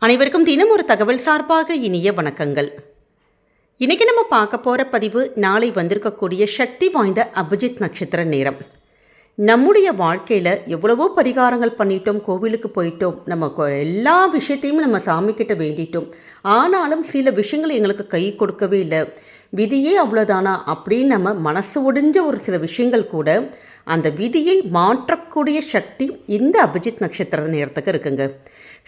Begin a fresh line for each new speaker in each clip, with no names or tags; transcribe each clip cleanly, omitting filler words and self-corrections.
அனைவருக்கும் தினம் ஒரு தகவல் சார்பாக இனிய வணக்கங்கள். இன்றைக்கி நம்ம பார்க்க போகிற பதிவு நாளை வந்திருக்கக்கூடிய சக்தி வாய்ந்த அபிஜித் நட்சத்திர நேரம். நம்முடைய வாழ்க்கையில் எவ்வளவோ பரிகாரங்கள் பண்ணிட்டோம், கோவிலுக்கு போயிட்டோம், நம்ம எல்லா விஷயத்தையும் நம்ம சாமிக்கிட்ட வேண்டிட்டோம். ஆனாலும் சில விஷயங்கள் எங்களுக்கு கை கொடுக்கவே இல்லை, விதியே அவ்வளோதானா அப்படின்னு நம்ம மனசு ஒடிஞ்ச ஒரு சில விஷயங்கள் கூட அந்த விதியை மாற்றக்கூடிய சக்தி இந்த அபிஜித் நட்சத்திர நேரத்துக்கு இருக்குங்க.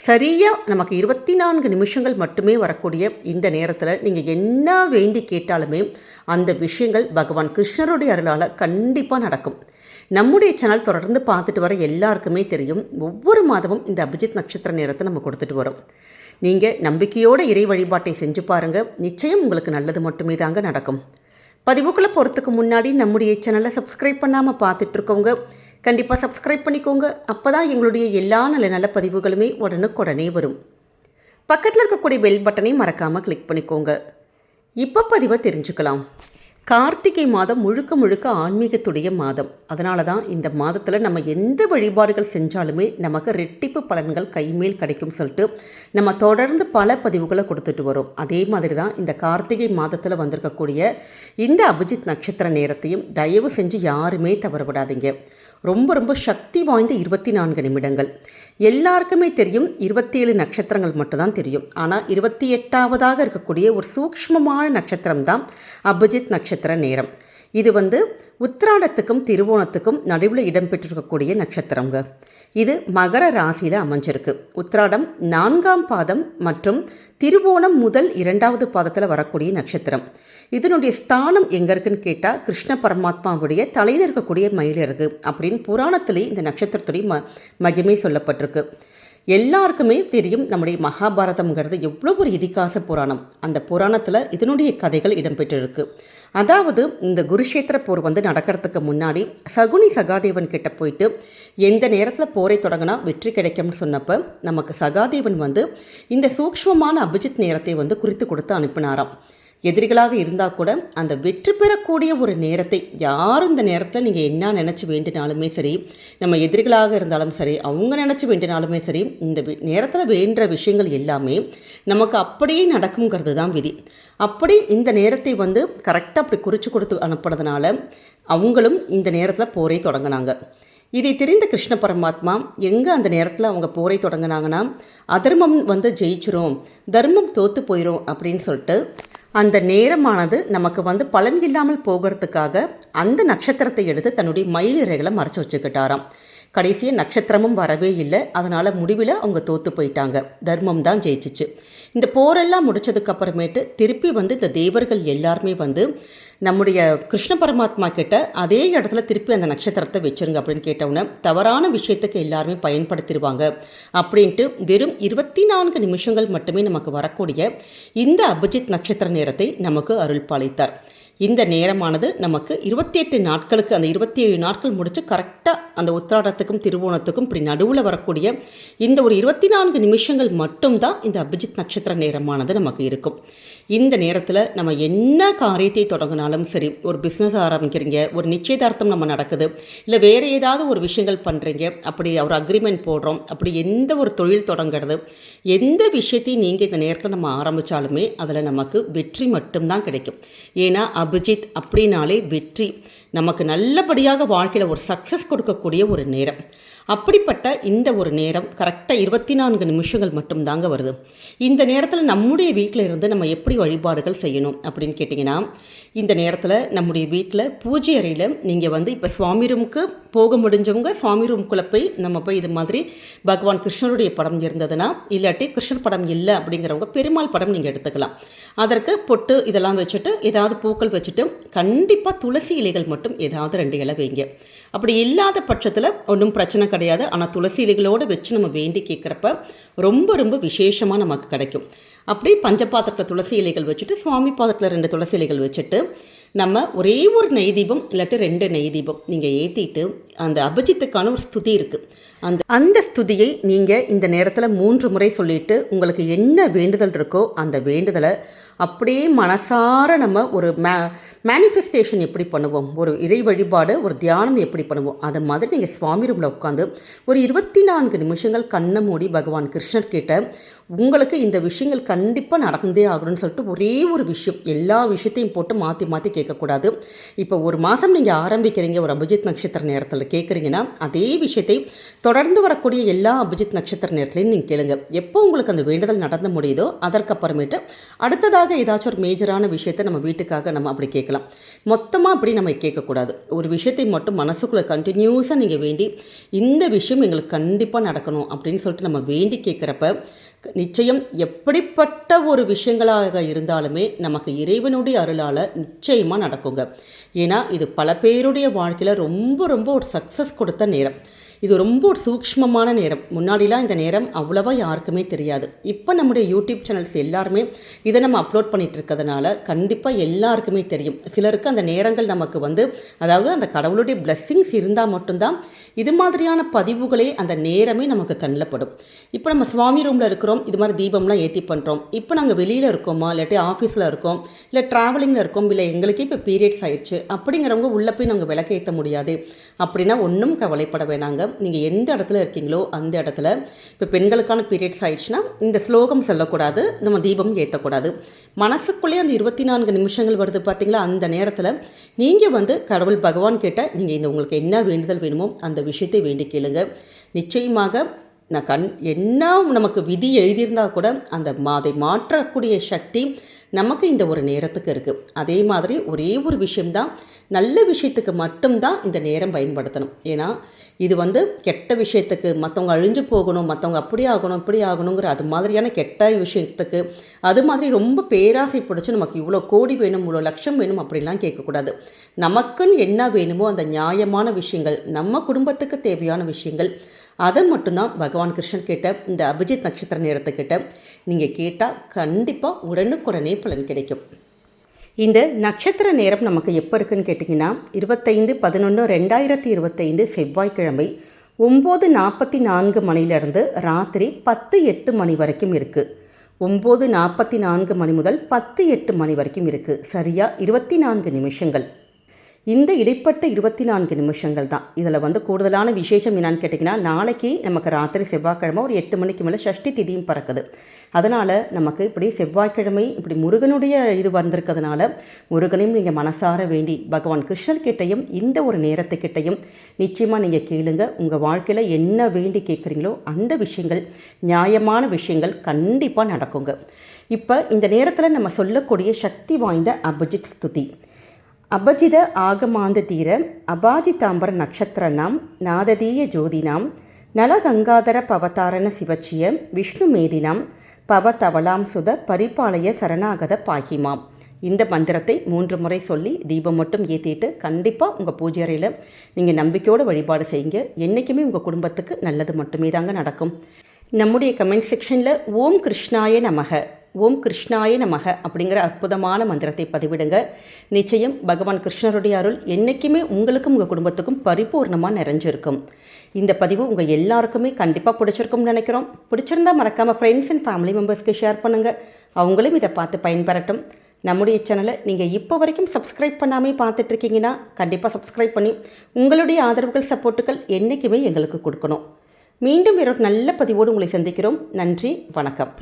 சரியாக நமக்கு 24 நிமிஷங்கள் மட்டுமே வரக்கூடிய இந்த நேரத்தில் நீங்கள் என்ன வேண்டி கேட்டாலுமே அந்த விஷயங்கள் பகவான் கிருஷ்ணருடைய அருளால் கண்டிப்பாக நடக்கும். நம்முடைய சேனல் தொடர்ந்து பார்த்துட்டு வர எல்லாருக்குமே தெரியும், ஒவ்வொரு மாதமும் இந்த அபிஜித் நட்சத்திர நேரத்தை நம்ம கொடுத்துட்டு வரோம். நீங்கள் நம்பிக்கையோடு இறை வழிபாட்டை செஞ்சு பாருங்கள், நிச்சயம் உங்களுக்கு நல்லது மட்டுமே தாங்க நடக்கும். பதிவுக்குள்ளே போகிறதுக்கு முன்னாடி நம்முடைய சேனலை சப்ஸ்கிரைப் பண்ணாமல் பார்த்துட்ருக்கவங்க கண்டிப்பாக சப்ஸ்கிரைப் பண்ணிக்கோங்க. அப்போ தான் எங்களுடைய எல்லா நல்ல பதிவுகளுமே உடனுக்குடனே வரும். பக்கத்தில் இருக்கக்கூடிய பெல் பட்டனை மறக்காமல் கிளிக் பண்ணிக்கோங்க. இப்போ பதிவை தெரிஞ்சுக்கலாம். கார்த்திகை மாதம் முழுக்க முழுக்க ஆன்மீகத்துடைய மாதம். அதனால தான் இந்த மாதத்தில் நம்ம எந்த வழிபாடுகள் செஞ்சாலுமே நமக்கு ரெட்டிப்பு பலன்கள் கைமேல் கிடைக்கும் சொல்லிட்டு நம்ம தொடர்ந்து பல பதிவுகளை கொடுத்துட்டு வரோம். அதே மாதிரி தான் இந்த கார்த்திகை மாதத்தில் வந்திருக்கக்கூடிய இந்த அபிஜித் நட்சத்திர நேரத்தையும் தயவு செஞ்சு யாருமே தவற விடாதீங்க. ரொம்ப ரொம்ப சக்தி வாய்ந்த 24 நிமிடங்கள். எல்லாருக்குமே தெரியும் 27 நட்சத்திரங்கள் மட்டும்தான் தெரியும். ஆனால் 28வதாக இருக்கக்கூடிய ஒரு சூக்ஷ்மமான நட்சத்திரம் தான் அபிஜித் நட்சத்திர நேரம். இது உத்திராடத்துக்கும் திருவோணத்துக்கும் நடுவில் இடம்பெற்றிருக்கக்கூடிய நட்சத்திரங்க. இது மகர ராசியில் அமைஞ்சிருக்கு. உத்திராடம் 4ஆம் பாதம் மற்றும் திருவோணம் முதல் 2வது பாதத்தில் வரக்கூடிய நட்சத்திரம். இதனுடைய ஸ்தானம் எங்கே இருக்குன்னு கேட்டால் கிருஷ்ண பரமாத்மாவுடைய தலையில் இருக்கக்கூடிய மயில் இருக்குது அப்படின்னு புராணத்திலே இந்த நட்சத்திரத்துடைய மகிமை சொல்லப்பட்டிருக்கு. எல்லாருக்குமே தெரியும், நம்முடைய மகாபாரதம்ங்கிறது எவ்வளோ ஒரு இதிகாச புராணம். அந்த புராணத்தில் இதனுடைய கதைகள் இடம்பெற்றிருக்கு. அதாவது இந்த குருஷேத்திர போர் நடக்கிறதுக்கு முன்னாடி சகுனி சகாதேவன் கிட்ட போயிட்டு எந்த நேரத்தில் போரை தொடங்கினா வெற்றி கிடைக்கும்னு சொன்னப்போ நமக்கு சகாதேவன் இந்த சூக்ஷ்மமான அபிஜித் நேரத்தை குறித்து கொடுத்து அனுப்பினாராம். எதிரிகளாக இருந்தால் கூட அந்த வெற்றி பெறக்கூடிய ஒரு நேரத்தை யார் இந்த நேரத்தில் நீங்கள் என்ன நினச்சி வேண்டினாலுமே சரி, நம்ம எதிரிகளாக இருந்தாலும் சரி, அவங்க நினச்சி வேண்டினாலுமே சரி, இந்த நேரத்தில் வேண்ட விஷயங்கள் எல்லாமே நமக்கு அப்படியே நடக்குங்கிறது தான் விதி. அப்படி இந்த நேரத்தை கரெக்டாக அப்படி குறித்து கொடுத்து அனுப்புறதுனால அவங்களும் இந்த நேரத்தில் போரை தொடங்கினாங்க. இதை தெரிந்த கிருஷ்ண பரமாத்மா எங்கே அந்த நேரத்தில் அவங்க போரை தொடங்கினாங்கன்னா, அதர்மம் ஜெயிச்சிரும், தர்மம் தோற்று போயிடும் அப்படின்னு சொல்லிட்டு அந்த நேரமானது நமக்கு பலன் இல்லாமல் போகிறதுக்காக அந்த நட்சத்திரத்தை எடுத்து தன்னுடைய மயிலிறைகளை மறைச்சி வச்சுக்கிட்டாராம். கடைசியாக நட்சத்திரமும் வரவே இல்லை. அதனால் முடிவில் அவங்க தோற்று போயிட்டாங்க, தர்மம் தான் ஜெயிச்சிச்சு. இந்த போரெல்லாம் முடித்ததுக்கப்புறமேட்டு திருப்பி இந்த தேவர்கள் எல்லாருமே நம்முடைய கிருஷ்ண பரமாத்மா கிட்ட அதே இடத்துல திருப்பி அந்த நட்சத்திரத்தை வச்சுருங்க அப்படின்னு கேட்டவுடனே தவறான விஷயத்துக்கு எல்லாருமே பயன்படுத்திடுவாங்க அப்படின்ட்டு வெறும் 24 நிமிஷங்கள் மட்டுமே நமக்கு வரக்கூடிய இந்த அபிஜித் நட்சத்திர நேரத்தை நமக்கு அருள் பாலித்தார். இந்த நேரமானது நமக்கு 28 நாட்களுக்கு, அந்த 27 நாட்கள் முடித்து கரெக்டாக அந்த உத்திராடத்துக்கும் திருவோணத்துக்கும் இப்படி நடுவில் வரக்கூடிய இந்த ஒரு 24 நிமிஷங்கள் மட்டும்தான் இந்த அபிஜித் நட்சத்திர நேரமானது நமக்கு இருக்கும். இந்த நேரத்தில் நம்ம என்ன காரியத்தை தொடங்கினாலும் சரி, ஒரு பிஸ்னஸ் ஆரம்பிக்கிறீங்க, ஒரு நிச்சயதார்த்தம் நம்ம நடக்குது, இல்லை வேறு ஏதாவது ஒரு விஷயங்கள் பண்ணுறீங்க, அப்படி ஒரு அக்ரிமெண்ட் போடுறோம், அப்படி எந்த ஒரு தொழில் தொடங்கிறது, எந்த விஷயத்தையும் நீங்கள் இந்த நேரத்தில் நம்ம ஆரம்பித்தாலுமே அதில் நமக்கு வெற்றி மட்டும்தான் கிடைக்கும். ஏன்னா அபிஜித் அப்படின்னாலே வெற்றி, நமக்கு நல்லபடியாக வாழ்க்கையில் ஒரு சக்ஸஸ் கொடுக்கக்கூடிய ஒரு நேரம். அப்படிப்பட்ட இந்த ஒரு நேரம் கரெக்டாக 24 நிமிஷங்கள் மட்டும்தாங்க வருது. இந்த நேரத்தில் நம்முடைய வீட்டில் இருந்து நம்ம எப்படி வழிபாடுகள் செய்யணும் அப்படின்னு கேட்டிங்கன்னா, இந்த நேரத்தில் நம்முடைய வீட்டில் பூஜை அறையில் நீங்கள் இப்போ சுவாமி ரூமுக்கு போக முடிஞ்சவங்க சுவாமி ரூமுக்குள்ளே போய் நம்ம போய் இது மாதிரி பகவான் கிருஷ்ணருடைய படம் இருந்ததுன்னா, இல்லாட்டி கிருஷ்ணர் படம் இல்லை அப்படிங்கிறவங்க பெருமாள் படம் நீங்கள் எடுத்துக்கலாம். அதற்கு பொட்டு இதெல்லாம் வச்சுட்டு ஏதாவது பூக்கள் வச்சுட்டு கண்டிப்பாக துளசி இலைகள் மட்டும் ஏதாவது 2 இலை வைங்க. அப்படி இல்லாத பட்சத்தில் ஒன்றும் பிரச்சனை கிடையாது. ஆனால் துளசி இலைகளோடு வச்சு நம்ம வேண்டி கேட்குறப்ப ரொம்ப ரொம்ப விசேஷமாக நமக்கு கிடைக்கும். அப்படி பஞ்சபாத்திரத்தில் துளசி இலைகள் வச்சுட்டு சுவாமி பாதத்தில் 2 துளசி இலைகள் வச்சுட்டு நம்ம ஒரே ஒரு நெய் தீபம் இல்லாட்டி 2 நெய் தீபம் நீங்கள் ஏற்றிட்டு அந்த அபிஜித்துக்கான ஒரு ஸ்துதி இருக்குது அந்த ஸ்துதியை நீங்கள் இந்த நேரத்தில் 3 முறை சொல்லிவிட்டு உங்களுக்கு என்ன வேண்டுதல் இருக்கோ அந்த வேண்டுதலை அப்படியே மனசார நம்ம ஒரு மேனிஃபெஸ்டேஷன் எப்படி பண்ணுவோம், ஒரு இறை வழிபாடு, ஒரு தியானம் எப்படி பண்ணுவோம், அதை மாதிரி நீங்கள் சுவாமி ரூமில் உட்காந்து ஒரு 24 நிமிஷங்கள் கண்ணை மூடி பகவான் கிருஷ்ணர் கிட்ட உங்களுக்கு இந்த விஷயங்கள் கண்டிப்பாக நடந்தே ஆகணும்னு சொல்லிட்டு ஒரே ஒரு விஷயம், எல்லா விஷயத்தையும் போட்டு மாற்றி மாற்றி கேட்கக்கூடாது. இப்போ ஒரு மாதம் நீங்கள் ஆரம்பிக்கிறீங்க ஒரு அபிஜித் நட்சத்திர நேரத்தில் கேட்குறீங்கன்னா அதே விஷயத்தை தொடர்ந்து வரக்கூடிய எல்லா அபிஜித் நட்சத்திர நேரத்துலையும் நீங்கள் கேளுங்க. எப்போ உங்களுக்கு அந்த வேண்டுதல் நடந்து முடியுதோ அதற்கப்புறமேட்டு அடுத்ததாக ஏதாச்சும் ஒரு மேஜரான விஷயத்தை நம்ம வீட்டுக்காக நம்ம அப்படி கேட்கலாம். மொத்தமாக அப்படி நம்ம கேட்கக்கூடாது. ஒரு விஷயத்தை மட்டும் மனசுக்குள்ளே கண்டினியூஸாக நீங்கள் வேண்டி இந்த விஷயம் எங்களுக்கு கண்டிப்பாக நடக்கணும் அப்படின்னு சொல்லிட்டு நம்ம வேண்டி கேட்குறப்ப நிச்சயம் எப்படிப்பட்ட ஒரு விஷயங்களாக இருந்தாலுமே நமக்கு இறைவனுடைய அருளால் நிச்சயமாக நடக்குங்க. ஏன்னா இது பல பேருடைய வாழ்க்கையில் ரொம்ப ரொம்ப ஒரு சக்ஸஸ் கொடுத்த நேரம். இது ரொம்ப ஒரு சூக்ஷ்மமான நேரம். முன்னாடிலாம் இந்த நேரம் அவ்வளவா யாருக்குமே தெரியாது. இப்போ நம்முடைய யூடியூப் சேனல்ஸ் எல்லாருமே இதை நம்ம அப்லோட் பண்ணிகிட்டு இருக்கிறதுனால கண்டிப்பாக எல்லாருக்குமே தெரியும். சிலருக்கு அந்த நேரங்கள் நமக்கு அதாவது அந்த கடவுளுடைய பிளெஸ்ஸிங்ஸ் இருந்தால் மட்டும்தான் இது மாதிரியான பதிவுகளே அந்த நேரமே நமக்கு கண்ணில் படும். இப்போ நம்ம சுவாமி ரூமில் இருக்கிறோம், இது மாதிரி தீபம்லாம் ஏற்றி பண்ணுறோம். இப்போ நாங்கள் வெளியில் இருக்கோமா, இல்லாட்டி ஆஃபீஸில் இருக்கோம், இல்லை ட்ராவலிங்கில் இருக்கோம், இல்லை எங்களுக்கே இப்போ பீரியட்ஸ் ஆயிடுச்சு அப்படிங்கிறவங்க உள்ளே போய் நாங்கள் விளக்கு ஏற்ற முடியாது அப்படின்னா ஒன்றும் கவலைப்பட வேணாங்க. நீங்கள் எந்த இடத்துல இருக்கீங்களோ அந்த இடத்துல இப்போ பெண்களுக்கான பீரியட்ஸ் ஆயிடுச்சுன்னா இந்த ஸ்லோகம் சொல்லக்கூடாது, நம்ம தீபம் ஏற்றக்கூடாது. மனசுக்குள்ளே அந்த 24 நிமிஷங்கள் வருது பார்த்தீங்களா, அந்த நேரத்தில் நீங்கள் கடவுள் பகவான் கேட்ட நீங்கள் உங்களுக்கு என்ன வேண்டுதல் வேணுமோ அந்த விஷயத்தை வேண்டி கேளுங்க. நிச்சயமாக என்ன நமக்கு விதி எழுதியிருந்தால் கூட அதை மாற்றக்கூடிய சக்தி நமக்கு இந்த ஒரு நேரத்துக்கு இருக்குது. அதே மாதிரி ஒரே ஒரு விஷயம்தான், நல்ல விஷயத்துக்கு மட்டும்தான் இந்த நேரம் பயன்படுத்தணும். ஏன்னா இது கெட்ட விஷயத்துக்கு, மற்றவங்க அழிஞ்சு போகணும், மற்றவங்க அப்படி ஆகணும் இப்படி ஆகணுங்கிற அது மாதிரியான கெட்ட விஷயத்துக்கு, அது மாதிரி ரொம்ப பேராசை பிடிச்சி நமக்கு இவ்வளோ கோடி வேணும், இவ்வளோ லட்சம் வேணும் அப்படிலாம் கேட்கக்கூடாது. நமக்குன்னு என்ன வேணுமோ அந்த நியாயமான விஷயங்கள், நம்ம குடும்பத்துக்கு தேவையான விஷயங்கள், அதை மட்டும்தான் பகவான் கிருஷ்ணன் கேட்ட இந்த அபிஜித் நட்சத்திர நேரத்துக்கிட்ட நீங்கள் கேட்டால் கண்டிப்பாக உடனுக்குடனே பலன் கிடைக்கும். இந்த நட்சத்திர நேரம் நமக்கு எப்போ இருக்குதுன்னு கேட்டிங்கன்னா 25/11/2025 செவ்வாய்க்கிழமை 9:44 மணிலேருந்து ராத்திரி 10:08 மணி வரைக்கும் இருக்குது. 9:44 மணி முதல் 10:08 மணி வரைக்கும் இருக்குது. சரியாக 24 நிமிஷங்கள். இந்த இடைப்பட்ட 24 நிமிஷங்கள் தான். இதில் கூடுதலான விசேஷம் என்னான்னு கேட்டிங்கன்னா, நாளைக்கு நமக்கு ராத்திரி செவ்வாய்க்கிழமை ஒரு 8 மணிக்கு மேலே சஷ்டி திதியும் பறக்குது. அதனால் நமக்கு இப்படி செவ்வாய்க்கிழமை இப்படி முருகனுடைய இது வந்திருக்கிறதுனால முருகனையும் நீங்கள் மனசார வேண்டி பகவான் கிருஷ்ணர்கிட்டையும் இந்த ஒரு நேரத்துக்கிட்டையும் நிச்சயமாக நீங்கள் கேளுங்க. உங்கள் வாழ்க்கையில் என்ன வேண்டி கேட்குறீங்களோ அந்த விஷயங்கள், நியாயமான விஷயங்கள் கண்டிப்பாக நடக்குங்க. இப்போ இந்த நேரத்தில் நம்ம சொல்லக்கூடிய சக்தி வாய்ந்த அபிஜித் ஸ்துதி. அபஜித ஆகமாந்த தீர அபாஜிதாம்பர நட்சத்திரனாம் நாததீய ஜோதினாம் நலகங்காதர பவதாரண சிவச்சிய விஷ்ணு மேதினாம் பவதவலாம் சுத பரிபாலய சரணாகத பாகிமாம். இந்த மந்திரத்தை 3 முறை சொல்லி தீபம் மட்டும் ஏற்றிட்டு கண்டிப்பாக உங்கள் பூஜை அறையில் நீங்கள் நம்பிக்கையோடு வழிபாடு செய்யுங்க. என்றைக்குமே உங்கள் குடும்பத்துக்கு நல்லது மட்டுமே தாங்க நடக்கும். நம்முடைய கமெண்ட் செக்ஷனில் ஓம் கிருஷ்ணாய நமக, ஓம் கிருஷ்ணாய நமக அப்படிங்கிற அற்புதமான மந்திரத்தை பதிவிடுங்க. நிச்சயம் பகவான் கிருஷ்ணருடைய அருள் என்றைக்குமே உங்களுக்கும் உங்கள் குடும்பத்துக்கும் பரிபூர்ணமாக நிறைஞ்சிருக்கும். இந்த பதிவு உங்கள் எல்லாருக்குமே கண்டிப்பாக பிடிச்சிருக்கும்னு நினைக்கிறோம். பிடிச்சிருந்தா மறக்காமல் ஃப்ரெண்ட்ஸ் அண்ட் ஃபேமிலி மெம்பர்ஸ்க்கு ஷேர் பண்ணுங்கள். அவங்களும் இதை பார்த்து பயன்பெறட்டும். நம்முடைய சேனலை நீங்கள் இப்போ வரைக்கும் சப்ஸ்கிரைப் பண்ணாமல் பார்த்துட்ருக்கீங்கன்னா கண்டிப்பாக சப்ஸ்கிரைப் பண்ணி உங்களுடைய ஆதரவுகள், சப்போர்ட்டுகள் என்றைக்குமே எங்களுக்கு கொடுக்கணும். மீண்டும் வேறொரு நல்ல பதிவோடு உங்களை சந்திக்கிறோம். நன்றி, வணக்கம்.